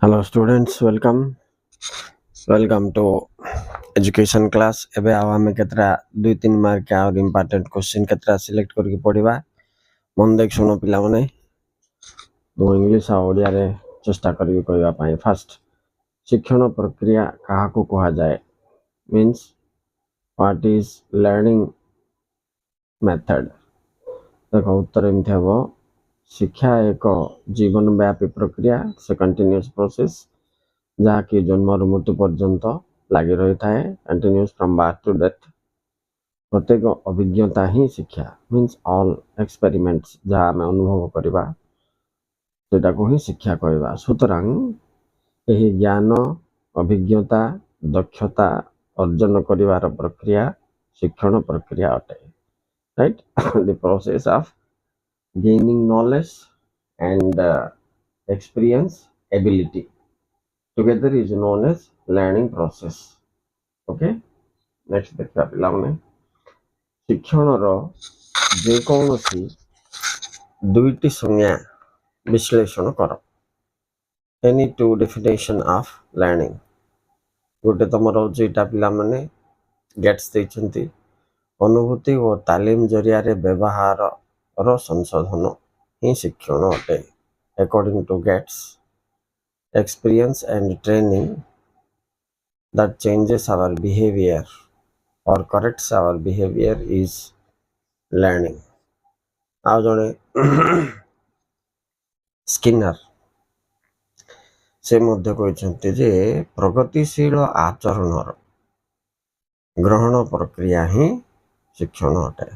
Hello students, welcome to education class. एबे आव हमें केतरा 2-3 मार्क के और इंपोर्टेंट क्वेश्चन केतरा सिलेक्ट करके पढ़िबा मन देख सुनो पिला माने मो इंग्लिश आ ओडिया रे चेष्टा करबी कहबा पई फर्स्ट शिक्षण प्रक्रिया काहा को कहा जाए means what is learning method. देखो उत्तर एमथे हबो शिक्षा एक जीवन व्यापी प्रक्रिया से कंटीन्यूअस प्रोसेस जहाँकि जन्म मृत्यु पर्यंत लगी रही थाए continuous from birth to death. प्रत्येक अभिज्ञता ही शिक्षा मीन्स ऑल एक्सपेरिमेंट्स जहाँ आम अनुभव करवा सेटा को ही शिक्षा कहवा। सुतरां यही ज्ञान अभिज्ञता दक्षता अर्जन करिवार प्रक्रिया शिक्षण प्रक्रिया अटे। Right the process of gaining knowledge and experience ability together is known as learning process. Okay, next देखा पिला माने शिक्षण रो जे कौनसी दुईटी संज्ञा विश्लेषण कर any two definition of learning. गोटे तुम रोटा पिला माने गेट्स देछंती अनुभूति और तालीम जरिया रे व्यवहार रो संशोधन ही शिक्षण अटे। According to Gates experience and training that changes our behavior or corrects our behavior is learning. आज जड़े स्किनर से मध्य कहते जे प्रगतिशील आचरण ग्रहण प्रक्रिया ही शिक्षण अटे।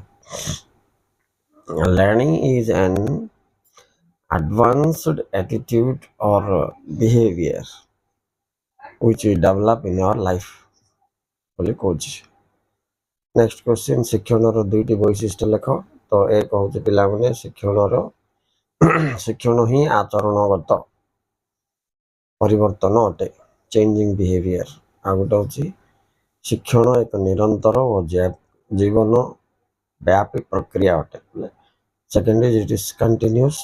Learning is an advanced attitude or behavior which we develop in our life बोली कोच। नेक्स्ट क्वेश्चन शिक्षण रो दुईटी वैशिष्ट्य लेख। तो एक हूँ पिला माने शिक्षण ही आचरणगत परिवर्तन अटे चेंजिंग बिहेवियर। आ गोटे हूँ शिक्षण एक निरंतर और जीवन व्यापी प्रक्रिया अटे। Second is it is continuous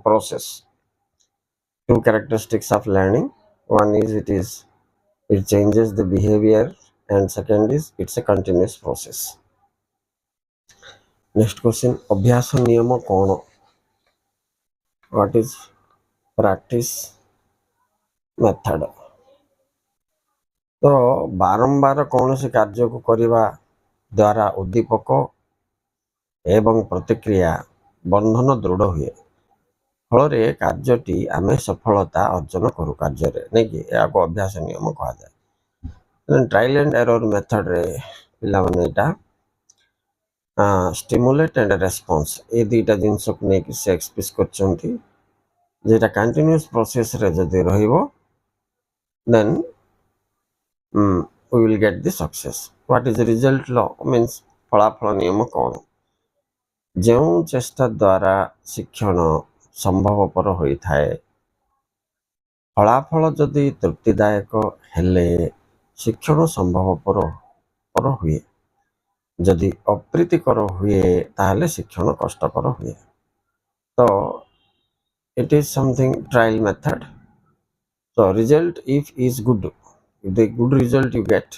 process. Two characteristics of learning. One is it changes the behavior and second is it's a continuous process. Next question अभ्यास नियम कौन? What is practice method? तो बारंबार कौन से कार्य को करवा द्वारा उद्दीपक एवं प्रतिक्रिया बंधन दृढ़ हुए फल कार्यटी आम सफलता अर्जन करू कार्य नहीं कि या अभ्यास नियम कह जाए। ट्रायल एंड एरर मेथड रे पिला माने एटा स्टिमुलेट एंड रेस्पॉन्स ए दुईटा जिनस को लेकिन से एक्सप्रेस करछंती जेटा कंटिन्यूअस प्रोसेस रे जदि रहिबो then we will get the success. What is the result law means फलाफल नियम कौन? जो चेष्टा द्वारा शिक्षण संभवपर होता है फलाफल जदि तृप्तिदायक हेले शिक्षण संभवपर हुए जदि अप्रीतिकर हुए ताहले शिक्षण कष्टकर हुए। तो it is something trial method. तो result if is good if the good result you get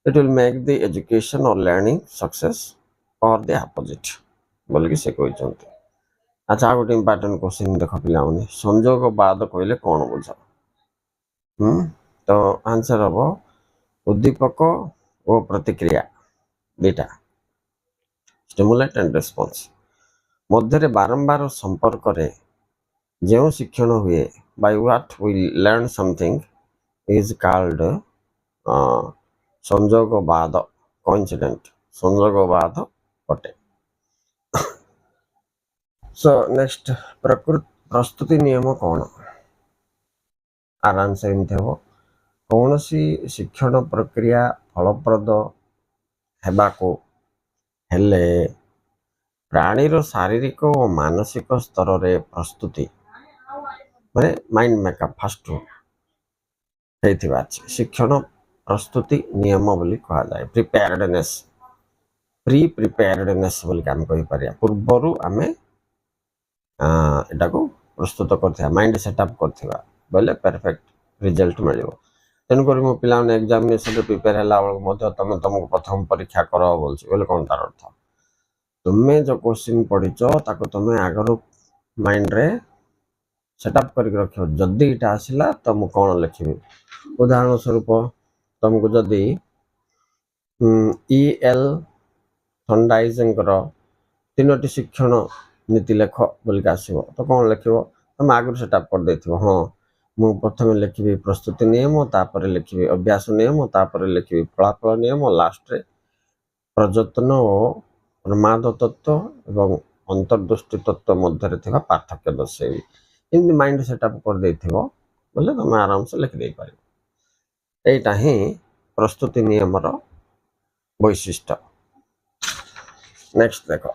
it will make the education और लर्निंग सक्सेस और द अपोजिट बोल कि से कहते। अच्छा गोटे इंपोर्टेंट क्वेश्चन देख पिला संजोग बाद कहले कौन बुझ? तो आंसर हम उद्दीपक और प्रतिक्रिया दुईटा स्टिमुलेट एंड रेस्पॉन्स मध्य बारंबार संपर्क रे जो शिक्षण हुए by what we learn something is called संजोगवाद कोइंसिडेंट संजोगवाद अटे। सो नेक्स्ट प्रस्तुति नियम कौन? आराम से एमती हम कौन सी शिक्षण प्रक्रिया फलप्रद हेबाको हेले प्राणीर शारीरिक और मानसिक स्तर रे प्रस्तुति माने माइंड मेकअप फास्ट शिक्षण प्रस्तुति नियम बोली कहा जाए। प्रिपेयर्डनेस प्रिपेयर्डनेस बोली आम कहि परिया पूर्वरु आमे एटा को प्रस्तुत करथिया माइंड सेटअप करथिया बोले परफेक्ट रिजल्ट मिलिबो। तेणु करी मो पिला ने एग्जामिनेशन रे प्रिपेयर हला बेल मध्य तमे तुमको प्रथम परीक्षा करो बोलछि बोले कोन तार अर्थ तुमे जो क्वेश्चन पढिचो ताको तुमे आगरो माइंड रे सेटअप करके रखियो जदी इटा आसिला तो मु कोन लिखिबी। उदाहरण स्वरूप तुमको जदी EL थंडाइजिंग तीनोटी शिक्षण नीति लेख बोल के आसो तो कौन लिख तुम आगु सेटअप कर देथिबो। हाँ मु प्रथम लिखिबी प्रस्तुति नियम तापर लिखिबी अभ्यास नियम तापर लिखिबी फलाफल नियम लास्ट रे प्रयत्न और प्रमाद तत्व एवं अंतर्दृष्टि तत्व मध्य थिबा पार्थक्य दर्शेबी। इनदी माइंड सेटअप कर देथिबो बोले तुम आराम से लिख दे पारिबो। एटा ही प्रस्तुति नियम रो वैशिष्ट्य। नेक्स्ट देखो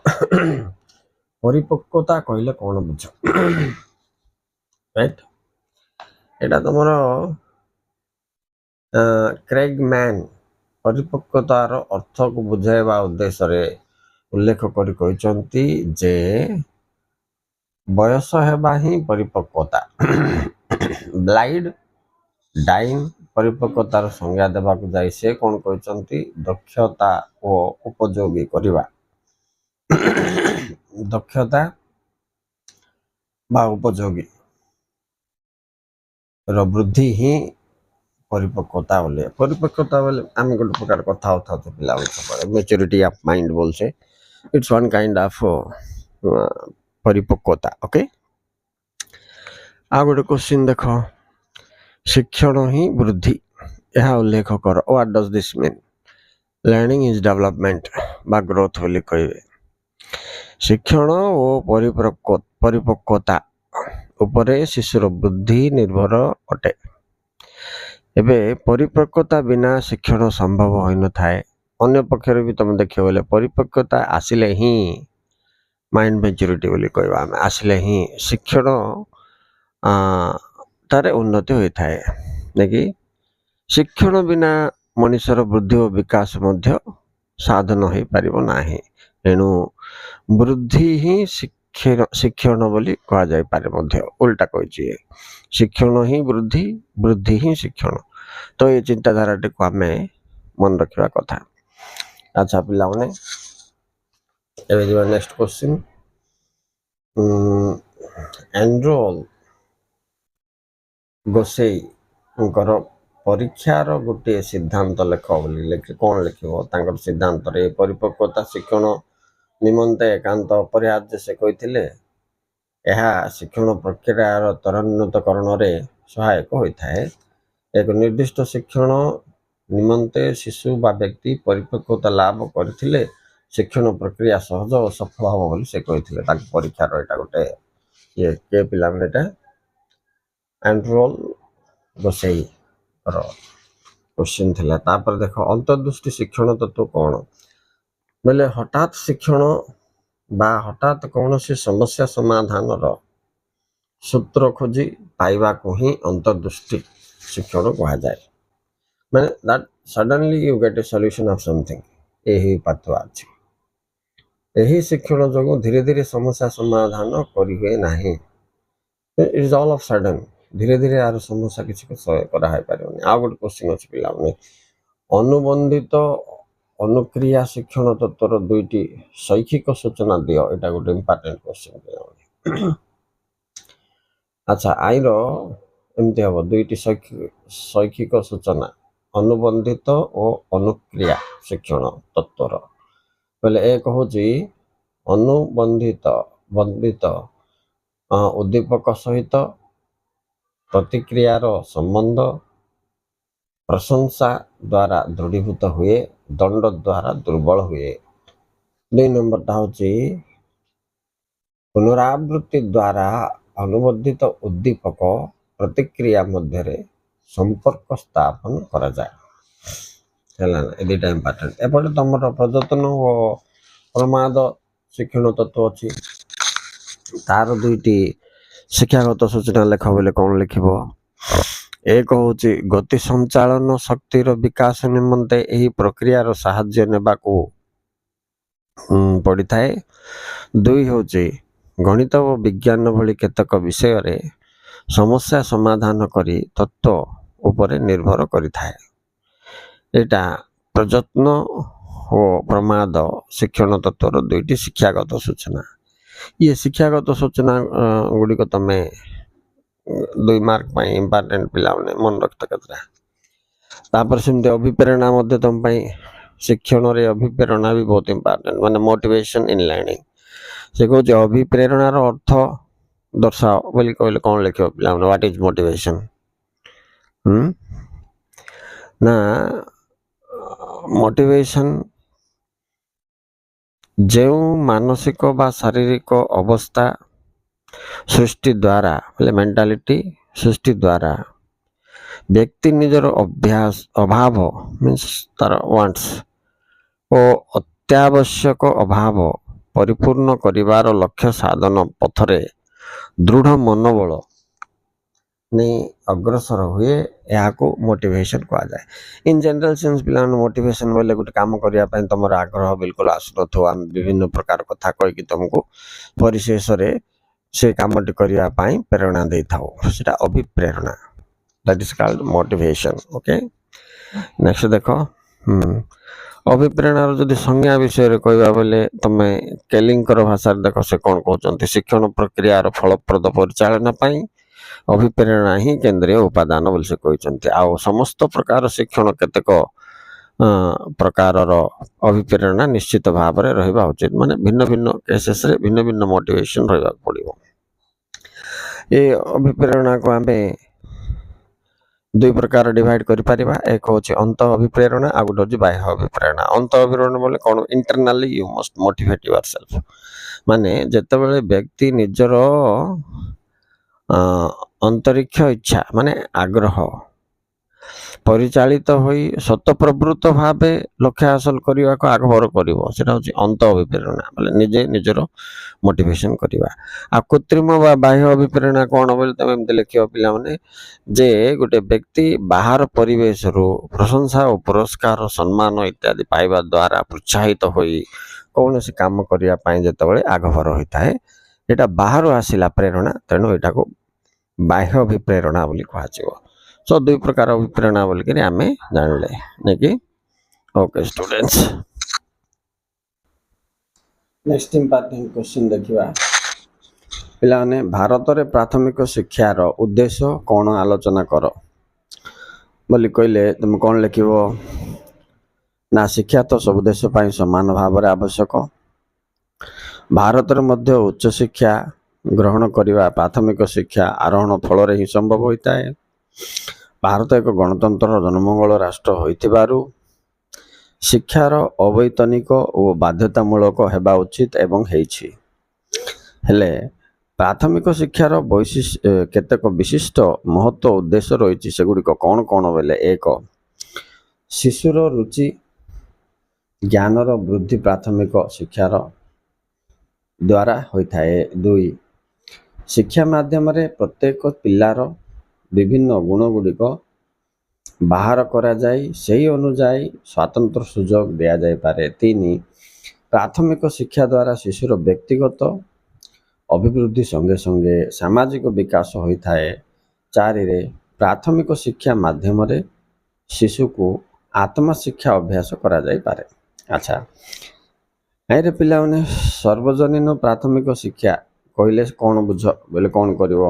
परिपक्वता कहले कौन बुझ राइट एटा तुमर क्रेगमैन परिपक्वतार अर्थ को बुझाइबा उद्देश्य रे उल्लेख करी कहचंती जे बयस हेबा ही परिपक्वता ब्लाइड डाइन परिपक्वतार संज्ञा देबा को जाई से कौन कहचंती दक्षता और उपयोगी करबा दक्षता बा उपयोगी वृद्धि ही परिपक्वता बोले। परिपक्वता बोले आम गोटे प्रकार कथा होता पिला मेच्योरिटी ऑफ माइंड बोल से इट्स वन काइंड ऑफ परिपक्वता। ओके आ गोटे क्वेश्चन देख शिक्षण ही वृद्धि यह उल्लेख कर what does this mean. Learning is development बा ग्रोथ बोली कहे। शिक्षण और परिपक्वता उपरे शिशुर बुद्धि निर्भर अटे। एबे परिपक्वता बिना शिक्षण संभव हो न थाए। अन्य पक्षर भी तुम देखिए बोले परिपक्वता आसिले ही माइंड मैच्योरिटी बोली कहबा हम आसिले ही शिक्षण तारे उन्नति होई थाए नेकी शिक्षण बिना मनुष्यर बुद्धि और विकास मध्य साधन हो पारिबो नाही। एणु वृद्धि ही शिक्षण बोली कहा जाय पारे मध्य उल्टा कहिछि शिक्षण ही वृद्धि वृद्धि ही शिक्षण। तो ये चिंताधारा को आम मन रखा कथा। अच्छा पिला माने नेक्स्ट क्वेश्चन एनरोल गोसेई परीक्षार गोटे सिद्धांत लेख बोली कौन लिखो सिद्धांत रे परिपक्वता शिक्षण निमंते एकांत अपरिहार्य से कहते शिक्षण प्रक्रियार त्वरान्वितकरण रे सहायक होता है। एक निर्दिष्ट शिक्षण निमंते शिशु बा व्यक्ति परिपक्वता लाभ करथिले शिक्षण प्रक्रिया सहज और सफल हम बोली से कहते परीक्षार एटा गोटे ये के पिला एनरोल गोसेई क्वेश्चन थिला। तापर देखो अंतर्दृष्टि शिक्षण तत्व कौन बोले हठात शिक्षण बा हठात कौन सी समस्या समाधान सूत्र खोजी पाइबा को ही अंतर्दृष्टि शिक्षण कहा जाए। माने that suddenly you get A solution of something यही पाथवा अछि। यही शिक्षण जो धीरे धीरे समस्या समाधान करि हुए नाही। It is all of sudden धीरे धीरे यार समस्या किसी को सहाय करा है पारे। आ गोटे क्वेश्चन अछि पिला माने अनुबंधित अनुक्रिया शिक्षण तत्वर दुईटी शैक्षिक सूचना दियो एटा गोटे इंपोर्टेंट क्वेश्चन पिला। अच्छा आईर एमती हम दुईटी शैक्षिक सूचना अनुबंधित और अनुक्रिया शिक्षण तत्वर बोले एक हूँ अनुबंधित बंधित उद्दीपक सहित प्रतिक्रियार संबंध प्रशंसा द्वारा दृढ़ीभूत हुए दंड द्वारा दुर्बल हुए। 2 नंबर हूँ पुनरावृत्ति द्वारा अनुबंधित उद्दीपक प्रतिक्रिया मध्य संपर्क स्थापन करा जाए है दुईटा इंपोर्टेंट। एपटे तुम प्रयत्न और प्रमाद शिक्षण तत्व अच्छी तार दुईटी शिक्षागत सूचना लेख बोले कौन लिख। एक हूँ गति संचालन शक्तिर विकास निमंते यही प्रक्रियार साहाय्य नेबाकू पड़ी थाए। 2 हूँ गणित और विज्ञान भली केतक विषय रे समस्या समाधान करी तत्व उपरे निर्भर करिथाए। एटा प्रयत्न ओ प्रमाद शिक्षण तत्वर दुईटी शिक्षागत सूचना। ये शिक्षागत सूचना गुड़िक तमें 2 मार्क पाई इंपोर्टेंट पिला मन रखता कतरा। तापर सेमते अभिप्रेरणा मध्य तुम पाई शिक्षण रे अभिप्रेरणा भी बहुत इंपोर्टेंट माने मोटिवेशन इन लर्निंग। से कहूँ अभिप्रेरणार अर्थ दर्शाओ बोली कहले कौन लिखो पिला व्हाट इज मोटिवेशन। ना मोटिवेशन जो मानसिक बा शारीरिक अवस्था सृष्टि द्वारा बोले मेंटालिटी सृष्टि द्वारा व्यक्ति निजर अभ्यास अभाव मीन्स तार वांट्स ओ अत्यावश्यक अभाव परिपूर्ण करिवार लक्ष्य साधन पथरे दृढ़ मनोबल नहीं अग्रसर हुए यहाँ को मोटिवेशन कहा जाए। इन जनरल सेंस पिला मोटिवेशन बोले गोटे काम करने तुम आग्रह बिल्कुल आसुन आम विभिन्न प्रकार कथा कहीकि तुमको परिशेष से कामटी करने प्रेरणा दे था अभिप्रेरणा that is called motivation. Okay next देख अभिप्रेरणार जदि संज्ञा विषय कहवा बोले तुम केलिंकर भाषा देख से कौन कहते शिक्षण प्रक्रिया फलप्रद परिचालन अभिप्रेरणा ही केंद्रीय उपादान बोल से कहते। आउ समस्त प्रकार शिक्षण केतेक प्रकार अभिप्रेरणा निश्चित भाव में रहा उचित माने भिन्न भिन्न केसेस रे भिन्न भिन्न मोटिवेशन रहा पड़ो। ये अभिप्रेरणा को आम 2 प्रकार डिवाइड कर पारिबा। एक होची अंत अभिप्रेरणा आ गोटे होची बाह्य अभिप्रेरणा। अंत अभिप्रेरणा बोले कौन internally you must motivate yourself माने जेतेबेले व्यक्ति निजर अंतरिक्ष इच्छा माने आग्रह परिचालित होई सतप्रवृत्त भावे लक्ष्य हासिल करने को आग्रह करिवो सेटा होची अंत अभिप्रेरणा बोले निजे निजर मोटिवेशन करवा। आ कृत्रिम बा बाह्य अभिप्रेरणा कौन बोले तुम एमती लिखियो पिला माने जे गोटे व्यक्ति बाहर परिवेश रु प्रशंसा और पुरस्कार सम्मान इत्यादि पाइबा द्वारा प्रोत्साहित होई कौन से काम करिया पाए जेतेबेले आग्रह होता है एटा बाहर आसिला प्रेरणा तेणु एटा को बाह्य अभिप्रेरणा बोली कहा। सो 2 प्रकार अभिप्रेरणा बोल के आमे जानले नहीं कि। Okay students next important question देखिबा पिला ने भारत रे प्राथमिक शिक्षार उद्देश्य कौन आलोचना कर बोली कहले तुम कौन लिखिबो ना शिक्षा तो सब देश पाई समान भाव में आवश्यक। भारत मध्य उच्च शिक्षा ग्रहण करने प्राथमिक शिक्षा आरोहण फल ही संभव होता है। भारत एक गणतंत्र जनमंगल राष्ट्र होइतिबारु शिक्षार अवैतनिक और बाध्यतामूलक हेबा उचित एवं हेछि। हेले प्राथमिक शिक्षार केतेक विशिष्ट महत्व उद्देश्य रही सेगुड़िक कौन कौन बोले एक शिशुर रुचि ज्ञानर वृद्धि प्राथमिक शिक्षार द्वारा होता है। 2 शिक्षा माध्यम रे प्रत्येक पिलार विभिन्न गुण गुड़िक बाहर करा जाई सही अनुजाई स्वतंत्र सुजोग दिया जाय पारे। 3 प्राथमिक शिक्षा द्वारा शिशुर व्यक्तिगत अभिवृद्धि संगे संगे सामाजिक विकास होता है। 4 प्राथमिक शिक्षा माध्यम रे शिशु को आत्म शिक्षा अभ्यास करा जाय पारे। अच्छा अरे पिला माने सर्वजनीन प्राथमिक शिक्षा कहले कौन बुझ बोले कौन करिवो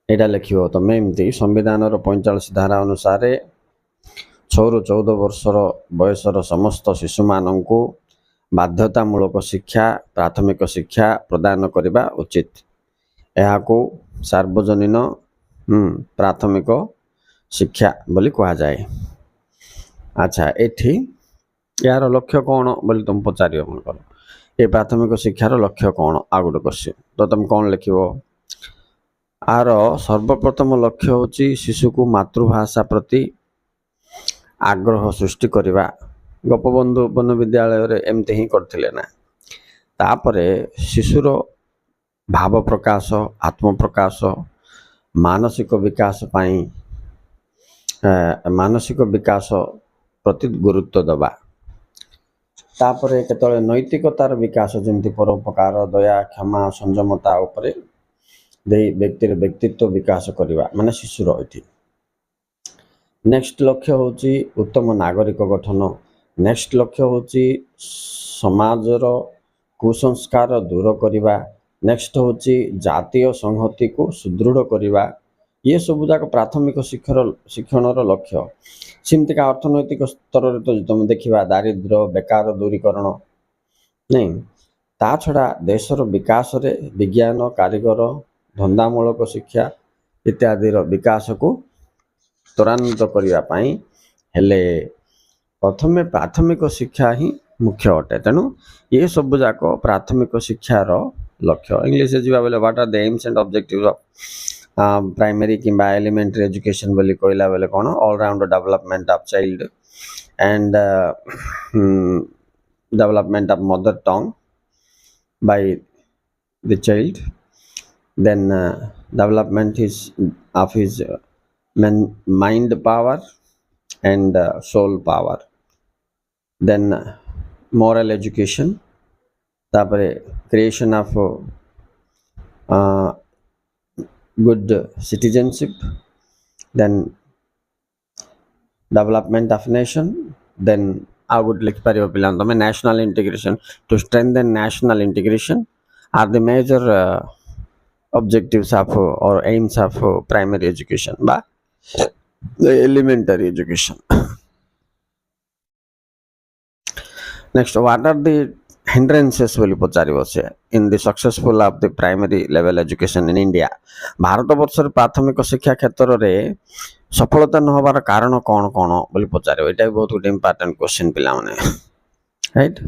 एटा लिखियो तुम एमती संविधान 45 धारा अनुसार 6 ରୁ 14 वर्षर बयसर समस्त शिशु माननकु बाध्यतामूलक शिक्षा प्राथमिक शिक्षा प्रदान करबा उचित। यह को सार्वजनीन प्राथमिक शिक्षा बोली कहा जाए। अच्छा एठी यार लक्ष्य कौन बोली तुम पचार मन कर ये प्राथमिक शिक्षार लक्ष्य कौन आ गोटे क्वेश्चन तो तुम कौन लिखो आर सर्वप्रथम लक्ष्य होची शिशु को मातृभाषा प्रति आग्रह सृष्टि करवा। गोपबंधु वन विद्यालय एमती ही करथिले ना। तापरे शिशुर भाव प्रकाश आत्म प्रकाश मानसिक विकास पाई मानसिक विकास प्रति गुरुत्व दबा। तापरे केतळे नैतिकतार विकास जमती परोपकार दया क्षमा संयमता उपरे ଦେଇ ବ୍ୟକ୍ତିର ବ୍ୟକ୍ତିତ୍ୱ ବିକାଶ କରିବା ମାନେ ଶିଶୁର ଏଠି। ନେକ୍ସଟ ଲକ୍ଷ୍ୟ ହେଉଛି ଉତ୍ତମ ନାଗରିକ ଗଠନ। ନେକ୍ସଟ ଲକ୍ଷ୍ୟ ହେଉଛି ସମାଜର କୁସଂସ୍କାର ଦୂର କରିବା। ନେକ୍ସଟ ହେଉଛି ଜାତୀୟ ସଂହତିକୁ ସୁଦୃଢ଼ କରିବା। ଇଏ ସବୁ ଯାକ ପ୍ରାଥମିକ ଶିକ୍ଷଣର ଲକ୍ଷ୍ୟ। ସେମିତିକା ଅର୍ଥନୈତିକ ସ୍ତରରେ ତ ତୁମେ ଦେଖିବା ଦାରିଦ୍ର୍ୟ ବେକାର ଦୂରୀକରଣ ନାଇଁ। ତା ଛଡ଼ା ଦେଶର ବିକାଶରେ ବିଜ୍ଞାନ କାରିଗର ଧନ୍ଦାମୂଳକ ଶିକ୍ଷା ଇତ୍ୟାଦିର ବିକାଶକୁ ତ୍ୱରାନ୍ୱିତ କରିବା ପାଇଁ ହେଲେ ପ୍ରଥମେ ପ୍ରାଥମିକ ଶିକ୍ଷା ହିଁ ମୁଖ୍ୟ ଅଟେ। ତେଣୁ ଏ ସବୁ ଯାକ ପ୍ରାଥମିକ ଶିକ୍ଷାର ଲକ୍ଷ୍ୟ। ଇଂଲିଶରେ ଯିବା ବେଲେ what R the AIIMS and objective of primary କିମ୍ବା ଏଲିମେଣ୍ଟାରୀ ଏଜୁକେସନ୍ ବୋଲି କହିଲା ବେଲେ କ'ଣ all-round development of child and development of mother tongue by the child, then development of his mind power and soul power, then moral education, tapare creation of good citizenship, then development of nation, then I would like to national integration. To strengthen national integration are the major objectives of or aims of primary education by the elementary education. Next, what are the hindrances in the successful of the primary level education in India? भारत वर्षर प्राथमिक शिक्षा क्षेत्र में सफलता न होबार कारण कौन कौन बोली पचार ये बहुत गोटे इम्पोर्टेंट क्वेश्चन पिला माने राइट।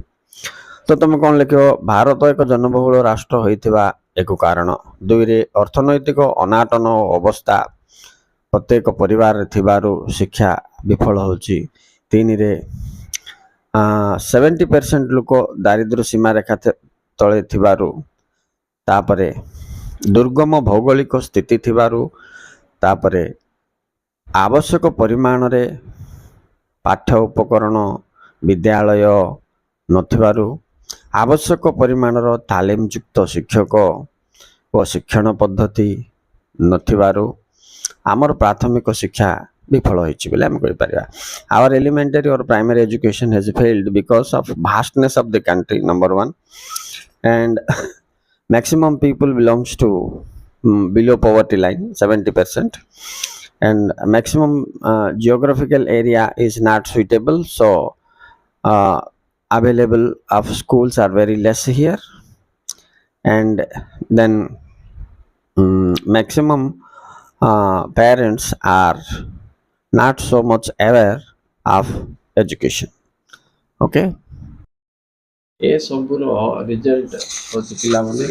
तो तुम कौन लिख भारत एक जनबहुल राष्ट्र होइथिबा एक कारण, दुई रे अर्थनैतिक अनाटन अवस्था प्रत्येक परिवार थिबारु शिक्षा विफल होची, तीन रे 70% लोक दारिद्र्य सीमा रेखा तले थिबारु, तापरे दुर्गम भौगोलिक स्थिति थिबारु, तापरे आवश्यक परिमाण रे पाठ्य उपकरण विद्यालय नथिबारु, आवश्यक परिमाणर तालीमयुक्त शिक्षक और शिक्षण पद्धति नथिबारु आमर प्राथमिक शिक्षा विफल होइछि बोले हम कहि परिबा। आवर एलिमेंटरी और primary education has failed because of vastness of the country number 1 and maximum people belongs to below poverty line 70%, and maximum geographical area is not suitable, so available of schools are very less here, and then maximum parents are not so much aware of education. Okay, ए सबुर result होची पिला माने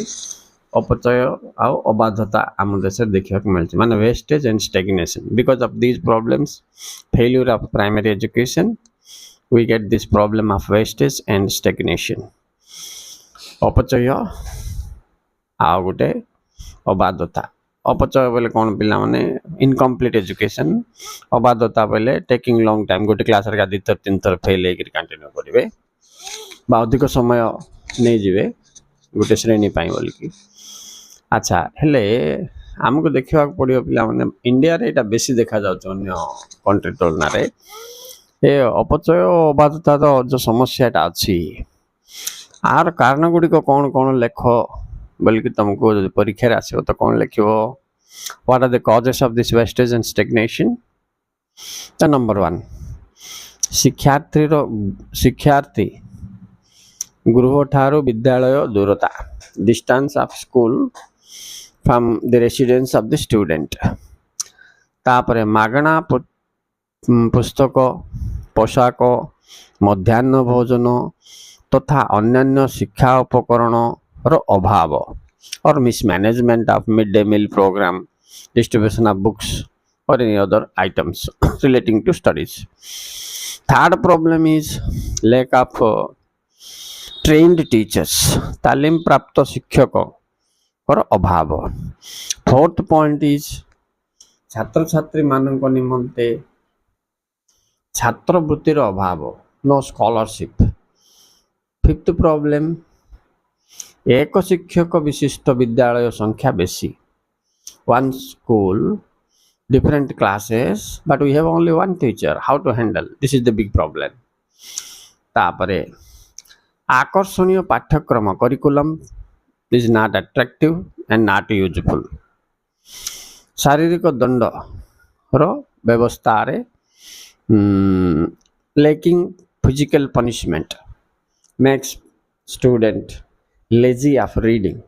अपचय आ अबाधता आम देश देखा मिलती माने wastage and stagnation. Because of these problems failure of primary education we get this problem of wastage and stagnation. अपचय आ गोटे अबाधता। अपचय बोले कौन पिला माने इनकम्प्लीट एजुकेशन, अबाधता बोले टेकिंग लॉन्ग टाइम, गोटे क्लास रे 2-3 थर फेल होकर कंटिन्यू करेंगे बा अधिक समय नहीं जीवे गोटे श्रेणी बोलिकी। अच्छा हेले आमको देखा पड़ो पिला माने इंडिया रे एटा बेसी देखा जाउछ अन्य कंट्री तुलना रे ए अपचय अबाधता जो समस्याटा अच्छी आर कारण गुड़िक कौन कौन लेख बोलिकी तुमको परीक्षा आसो तो कौन लिख what are the causes of this wastage and stagnation. तो नंबर 1 शिक्षार्थी गृह ठारू विद्यालय दूरता, distance of school from the residence of the student. तापरे मागणा पुस्तक पोशाक मध्याह्न भोजन तथा अन्यान्य शिक्षा उपकरण अभाव और mismanagement of mid day meal programme, distribution of books और any other items relating to studies. Third problem is lack of trained teachers, तालीम प्राप्त शिक्षक और अभाव। फोर्थ पॉइंट इज छात्र छात्री मानक निमंते छात्रवृत्तिर अभाव, नो स्कॉलरशिप। फिफ्थ प्रॉब्लम एक शिक्षक विशिष्ट विद्यालय संख्या बेसी, one school, different classes, but we have only one teacher. How to handle? This is the big problem. तापरे आकर्षणीय पाठ्यक्रम curriculum is not attractive and not useful. शारीरिक दंड रो व्यवस्था रे lacking physical punishment makes student lazy of reading.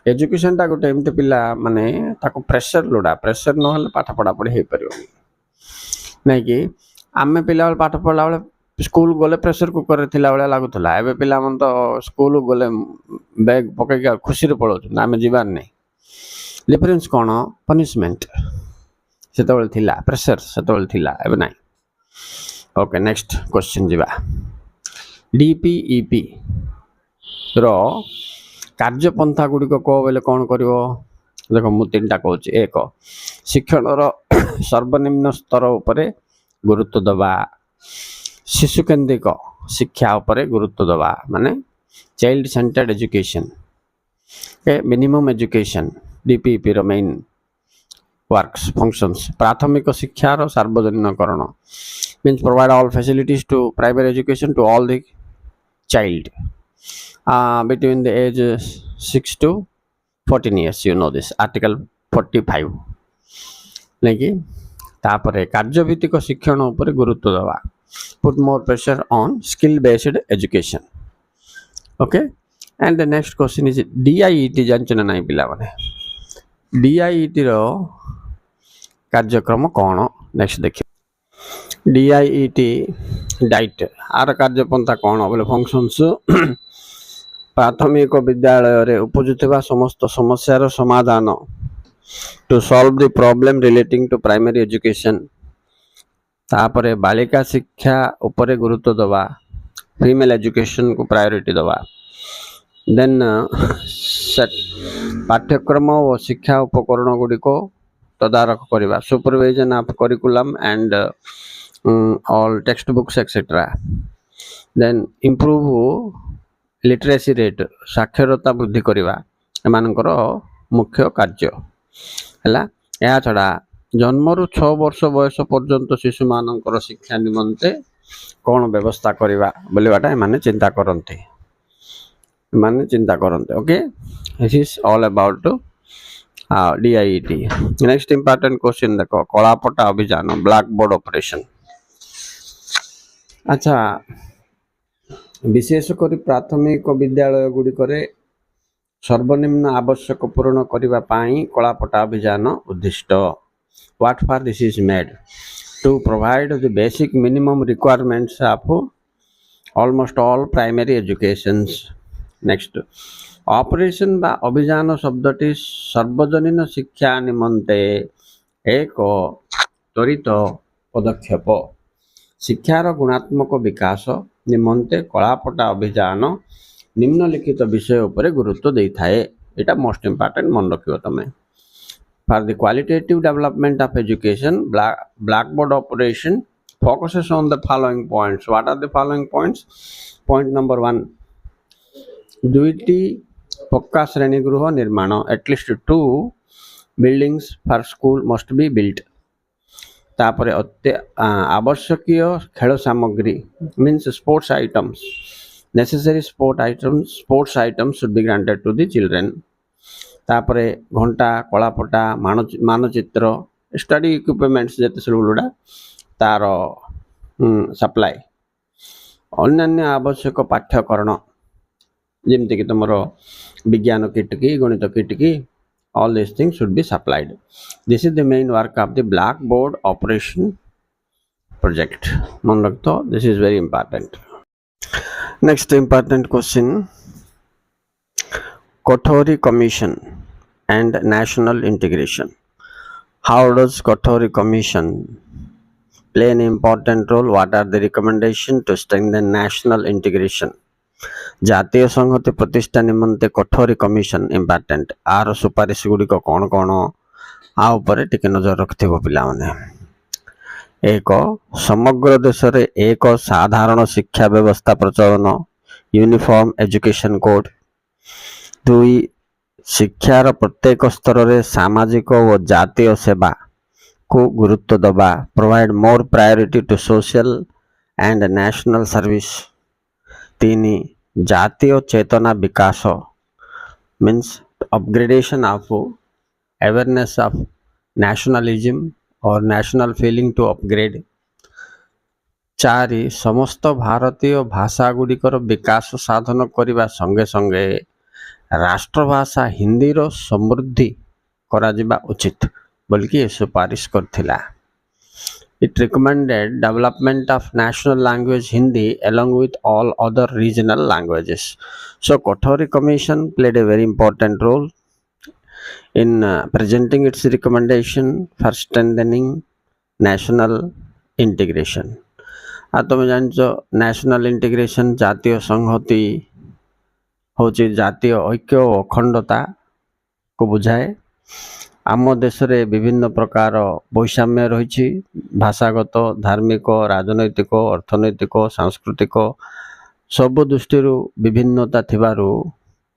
Education टा गोटे एमती पिला माने ताको प्रेशर लोड़ा प्रेशर न होले पाठ पढ़ा पढ़ी हे परियो नहीं कि आमे पिला वाले पाठ पढ़ला वाले स्कूल गले प्रेशर कुकर रे थिला वाले लागुतला एबे पिला मन तो स्कूल गले बैग पके के खुशी रे पळो आमे जीवार नहीं डिफरेंस कोन पनिशमेंट सेतबेल थिला प्रेशर सेतबेल थिला एबे नहीं. ओके नेक्स्ट क्वेश्चन जीवा डीपीईपी रो कार्यपंथा गुड़िक कह बोले कौन कर देख मु तीन टा कहूँ. एक शिक्षण सर्वनिम्न स्तर उपरे गुरुत्व दबा शिशु केन्द्रिक शिक्षा उपरे गुरुत्व दबा माने child centred education minimum education DPP रो मेन वर्क्स फंक्शंस प्राथमिक शिक्षार सार्वजनिकरण means provide all facilities to primary education to all the child between the age 6 to 14 years. You know this article 45 नहीं तापरे कार्यभित्तिक शिक्षण उपरे गुरुत्व दवा put more pressure on skill based education. Okay, and the next question is DIET जानचना नहीं पिला माने DIET रो कार्यक्रम कौन नेक्स्ट देखिए. DIET डाइट आर कार्यपंथा कौन बोले फंक्शंस प्राथमिक विद्यालय रे उपजुथिबा समस्त समस्यार समाधान to solve the problem relating to primary education तापरे बालिका शिक्षा उपरे गुरुत्व दवा फीमेल एजुकेशन को प्रायोरिटी दवा देन पाठ्यक्रम और शिक्षा उपकरण गुड़ी को तदारख करवा supervision of curriculum and all text books etcetera then improve literacy rate साक्षरता वृद्धि करवा एमानकर मुख्य कार्य है. या छड़ा जन्मरु 6 वर्ष बयस पर्यंत शिशु मानकर शिक्षा निमंते कौन व्यवस्था करवा बोलवाटा एमाने चिंता करते okay this is all about DIET. Next important question देखो कलापटा अभियान ब्लैक बोर्ड ऑपरेशन. अच्छा विशेषकर प्राथमिक विद्यालय गुड़िक सर्वनिम्न आवश्यक पूरण करने कलापटा अभियान उद्दिष्ट. What for this is made to provide the basic minimum requirements of almost all primary educations. Next operation बा अभियान शब्दटी सार्वजनीन शिक्षा निमंते एक त्वरित पदक्षेप शिक्षार गुणात्मक विकास निमंते कलापटा अभियान निम्नलिखित विषय उपरे गुरुत्व दे थाए. एटा मोस्ट इंपोर्टेंट मन रखियो तमे. For the qualitative development of education blackboard operation focuses on the following points. What are the following points? Point number 1 दुईटी पक्का श्रेणी गृह निर्माण at least 2 buildings for school must be built. तापर आवश्यकीय खेल सामग्री means sports items necessary sports items should be granted to the children. तापर घंटा कलापटा मानचित्र स्टडी इक्विपमेंट्स जेते सबुड़ा तार सप्लाई अन्य आवश्यक पाठ्यकरण जमती कि तुम विज्ञान किट की गणित किट की all these things should be supplied. This is the main work of the blackboard operation project. मन रखो, this is very important. Next important question, Kothari Commission and national integration. How does Kothari Commission play an important role? What are the recommendations to strengthen national integration? जातीय संहति प्रतिष्ठा निमंते कठोरी commission important are सुपारिश गुड़िक कौन कौन आउपर टिके नजर रखिथिबो पिला माने. एक समग्र देश रे एक साधारण शिक्षा व्यवस्था प्रचलन यूनिफॉर्म एजुकेशन कोड. 2 ଶିକ୍ଷାର ପ୍ରତ୍ୟେକ ସ୍ତରରେ ସାମାଜିକ ଓ ଜାତୀୟ ସେବାକୁ ଗୁରୁତ୍ୱ ଦେବା, provide more priority to social and national service. 3 ଜାତୀୟ ଚେତନା ବିକାଶ means upgradation of awareness of nationalism or national feeling to upgrade। 4 ସମସ୍ତ ଭାରତୀୟ ଭାଷା ଗୁଡ଼ିକର ବିକାଶ ସାଧନ କରିବା ସଙ୍ଗେ ସଙ୍ଗେ ରାଷ୍ଟ୍ରଭାଷା ହିନ୍ଦୀର ସମୃଦ୍ଧି କରାଯିବା ଉଚିତ ବୋଲିକି ସୁପାରିଶ କରିଥିଲା। It recommended development of national language Hindi along with all other regional languages. So Kothari Commission played a very important role in presenting its recommendation for strengthening national integration। तुम जानच नेशनल इंटीग्रेशन जातीय संहति होची जातीय ऐक्य और अखंडता को बुझाए। आम देश रे विभिन्न प्रकार वैषम्य रही, भाषागत, धार्मिक, राजनैतिक, अर्थनैतिक, सांस्कृतिक सब दृष्टि विभिन्नता थिबारु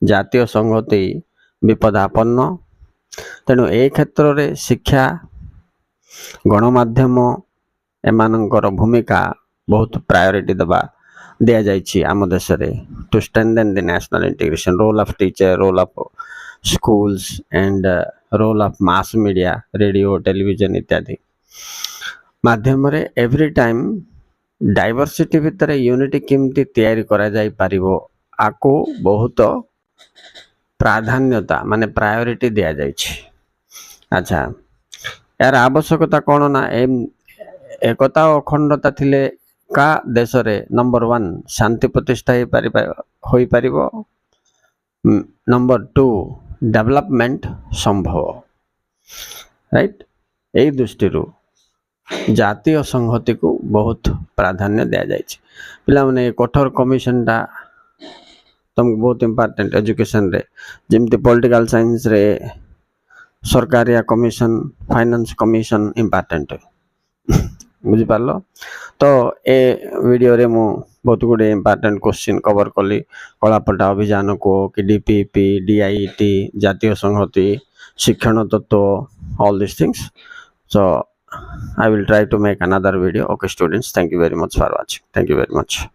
जातीय संहति विपदापन्न। तेणु ए क्षेत्र रे शिक्षा, गणमाध्यम एमानंकर भूमिका बहुत प्रायोरिटी दबा दिया जाइछि आम देश रे to strengthen the national integration. Role of teacher, role of schools and role of mass media, radio, television इत्यादि माध्यम रे एवरी टाइम डाइवर्सिटी भितर यूनिटी केमती तैयारी करा जाई पारिबो आको बहुत प्राधान्यता माने प्रायोरिटी दिया जाइछि। अच्छा, यार आवश्यकता कौन ना एकता और अखंडता थिले का देश रे नंबर 1 शांति प्रतिष्ठा होई पारिबो, नंबर 2 डेवलपमेंट संभव। राइट, यही दृष्टि जातीय संहति को बहुत प्राधान्य दिया जाइछि। पिला माने कठोर कमिशन टा तुमको बहुत इंपोर्टेंट एजुकेशन रे, जेमती पॉलिटिकल साइंस रे Sarkaria commission, finance commission important बुझी पारलो। तो ए वीडियो रे मु बहुत गुडे इंपोर्टेंट क्वेश्चन कवर कली, कलापट्टा अभियान को कि डीपीपी, डीआईटी, जातीय संहति, शिक्षण तत्व, all these things। So I will try to make another video. Okay students, thank you very much for watching. Thank you very much.